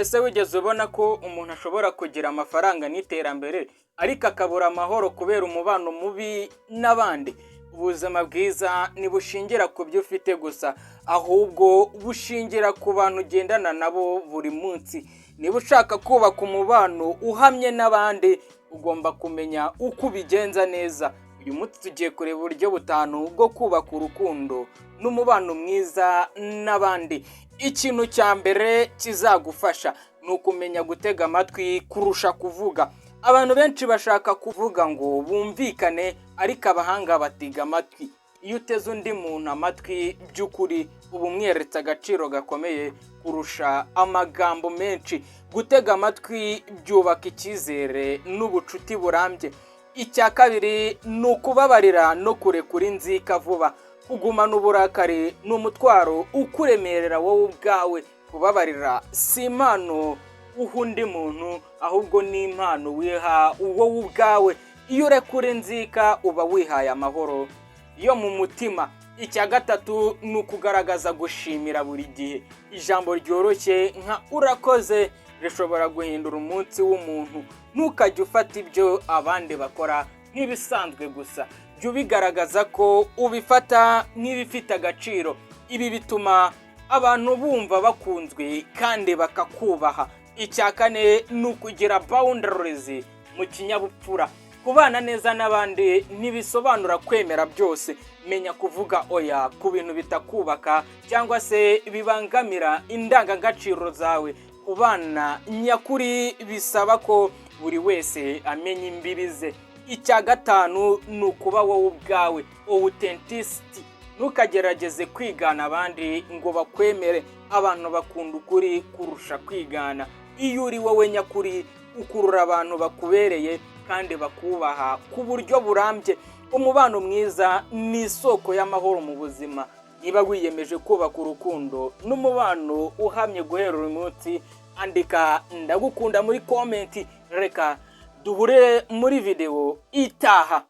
Ese wigeze ubona ko umuntu ashobora kugira amafaranga n'iterambere ariko akabura amahoro kubera umubano mubi n'abandi? Ubuzima bwiza ntibushingira ku byo ufite gusa, ahubwo bushingira ku bantu ugendana nabo buri munsi. Niba ushaka kubaka umubano uhamye n'abandi, ugomba kumenya uko ubigenza neza. Uyu munsi tugiye kureba uburyo butanu bwo kubaka urukundo n'umubano mwiza n'abandi. Ikintu cya mbere kizagufasha ni ukumenya gutega amatwi kurusha kuvuga. Abantu benshi bashaka kuvuga ngo bumvikane, ariko abahanga batega amatwi. Iyo uteze undi muntu amatwi by'ukuri uba umweretse agaciro gakomeye kurusha amagambo menshi. Gutega amatwi byubaka icyizere n'ubucuti burambye. Icya kabiri ni ukubabarira no kurekura inzika vuba. Kugumana uburakari ni umutwaro ukuremerera wowe ubwawe. Kubabarira si impano uha undi muntu, ahubwo ni impano wiha wowe ubwawe. Iyo urekura inzika uba wihaye amahoro yo mu mutima. Icya gatatu ni ukugaragaza gushimira buri gihe. Ijambo ryoroshye nka urakoze rishobora guhindura umunsi w'umuntu. Ntukajye ufata ibyo abandi bakora nk'ibisanzwe gusa, jya ubigaragaza ko ubifata nk'ibifite agaciro. Ibi bituma abantu bumva bakunzwe kandi bakakubaha. Icya kane ni ukugira boundaries mu kinyabupfura. Kubana neza n'abandi ntibisobanura kwemera byose. Menya kuvuga oya ku bintu bitakubaka cyangwa se bibangamira indangagaciro zawe. Kubana nyakuri bisaba ko buri wese amenya imbibi ze. Icya gatanu ni ukuba wowe ubwawe, authenticity. Ntukagerageze kwigana abandi ngo bakwemere. Abantu bakunda ukuri kurusha kwigana. Iyo uri wowe nyakuri ukurura abantu bakubereye kandi bakubaha ku buryo burambye. Umubano mwiza ni isoko y'amahoro mu buzima. Niba wiyemeje kubaka urukundo n'umubano uhamye guhera uyu munsi, andika ndagukunda muri comment. Reka duhure muri video itaha.